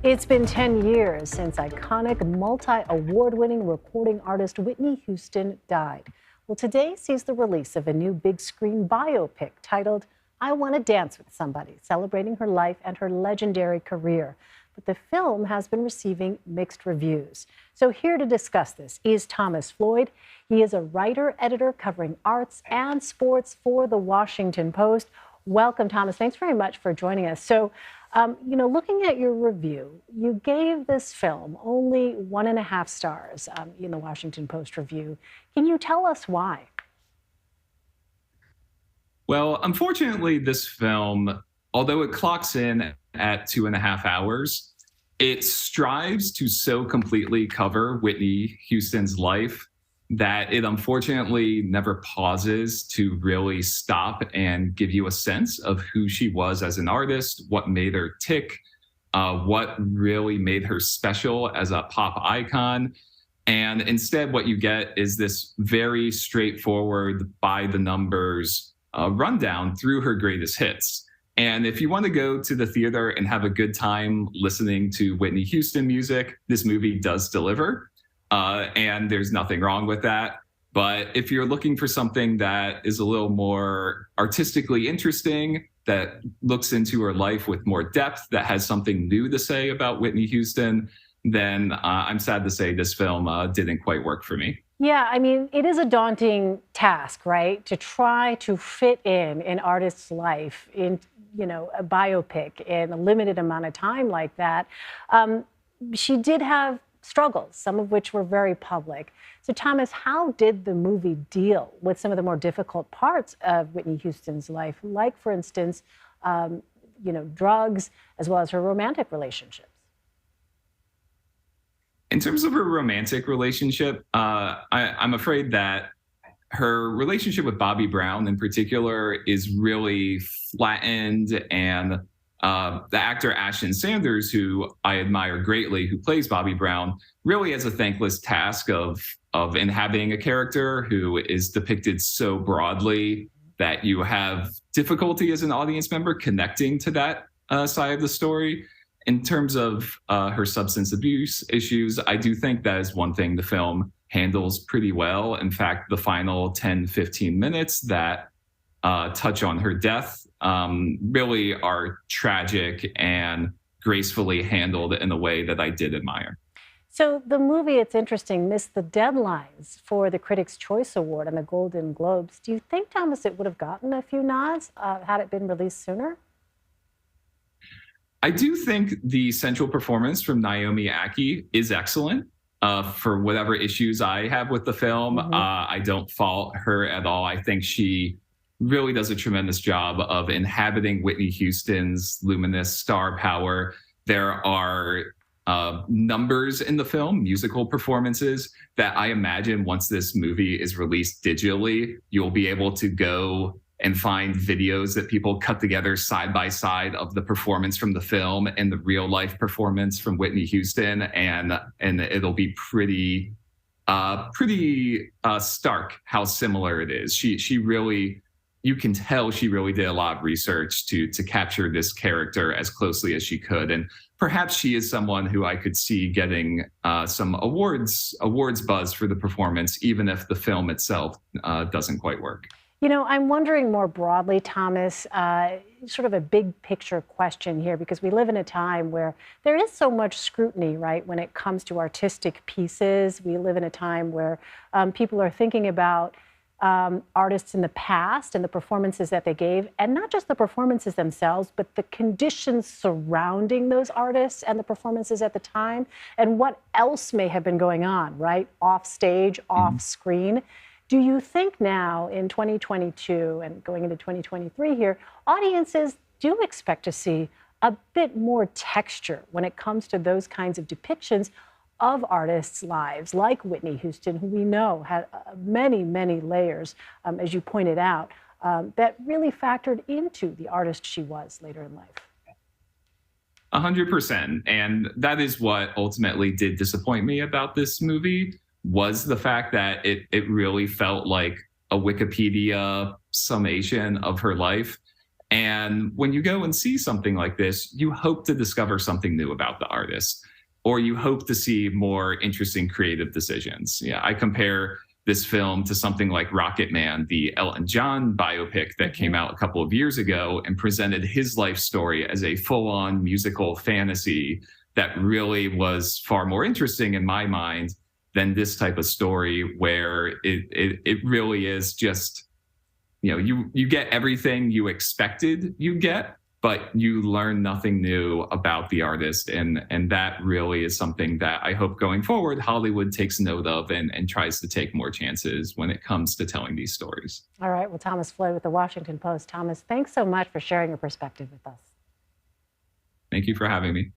It's been 10 years since iconic multi-award-winning recording artist Whitney Houston died. Well, today sees the release of a new big-screen biopic titled I Want to Dance with Somebody, celebrating her life and her legendary career. But the film has been receiving mixed reviews. So here to discuss this is Thomas Floyd. He is a writer, editor covering arts and sports for The Washington Post. Welcome, Thomas. Thanks very much for joining us. So, looking at your review, you gave this film only 1.5 stars in the Washington Post review. Can you tell us why? Well, unfortunately, this film, although it clocks in at 2.5 hours, it strives to so completely cover Whitney Houston's life that it unfortunately never pauses to really stop and give you a sense of who she was as an artist, what made her tick, what really made her special as a pop icon. And instead, what you get is this very straightforward, by the numbers rundown through her greatest hits. And if you want to go to the theater and have a good time listening to Whitney Houston music, this movie does deliver. And there's nothing wrong with that. But if you're looking for something that is a little more artistically interesting, that looks into her life with more depth, that has something new to say about Whitney Houston, then I'm sad to say this film didn't quite work for me. Yeah, I mean, it is a daunting task, right? To try to fit in an artist's life in, a biopic in a limited amount of time like that. She did have struggles, some of which were very public. So, Thomas, how did the movie deal with some of the more difficult parts of Whitney Houston's life, like, for instance, drugs, as well as her romantic relationships? In terms of her romantic relationship, I'm afraid that her relationship with Bobby Brown in particular is really flattened, and the actor Ashton Sanders, who I admire greatly, who plays Bobby Brown, really has a thankless task of inhabiting a character who is depicted so broadly that you have difficulty as an audience member connecting to that side of the story. In terms of her substance abuse issues, I do think that is one thing the film handles pretty well. In fact, the final 10, 15 minutes that touch on her death really are tragic and gracefully handled in a way that I did admire. So the movie, it's interesting, missed the deadlines for the Critics' Choice Award and the Golden Globes. Do you think, Thomas, it would have gotten a few nods had it been released sooner? I do think the central performance from Naomi Ackie is excellent. For whatever issues I have with the film, I don't fault her at all. I think she really does a tremendous job of inhabiting Whitney Houston's luminous star power. There are numbers in the film, musical performances, that I imagine once this movie is released digitally, you'll be able to go and find videos that people cut together side by side of the performance from the film and the real life performance from Whitney Houston. And it'll be pretty stark how similar it is. She really, you can tell she really did a lot of research to capture this character as closely as she could. And perhaps she is someone who I could see getting some awards buzz for the performance, even if the film itself doesn't quite work. I'm wondering more broadly, Thomas, sort of a big picture question here, because we live in a time where there is so much scrutiny, right, when it comes to artistic pieces. We live in a time where people are thinking about artists in the past and the performances that they gave, and not just the performances themselves, but the conditions surrounding those artists and the performances at the time, and what else may have been going on, right, off stage, off screen. Do you think now in 2022 and going into 2023 here, audiences do expect to see a bit more texture when it comes to those kinds of depictions of artists' lives, like Whitney Houston, who we know had many, many layers, as you pointed out, that really factored into the artist she was later in life? 100%. And that is what ultimately did disappoint me about this movie, was the fact that it really felt like a Wikipedia summation of her life. And when you go and see something like this, you hope to discover something new about the artist, or you hope to see more interesting creative decisions. Yeah, I compare this film to something like Rocket Man, the Elton John biopic that came out a couple of years ago and presented his life story as a full-on musical fantasy that really was far more interesting in my mind than this type of story where it really is just, you get everything you expected you get, but you learn nothing new about the artist. And that really is something that I hope going forward, Hollywood takes note of and tries to take more chances when it comes to telling these stories. All right. Well, Thomas Floyd with the Washington Post. Thomas, thanks so much for sharing your perspective with us. Thank you for having me.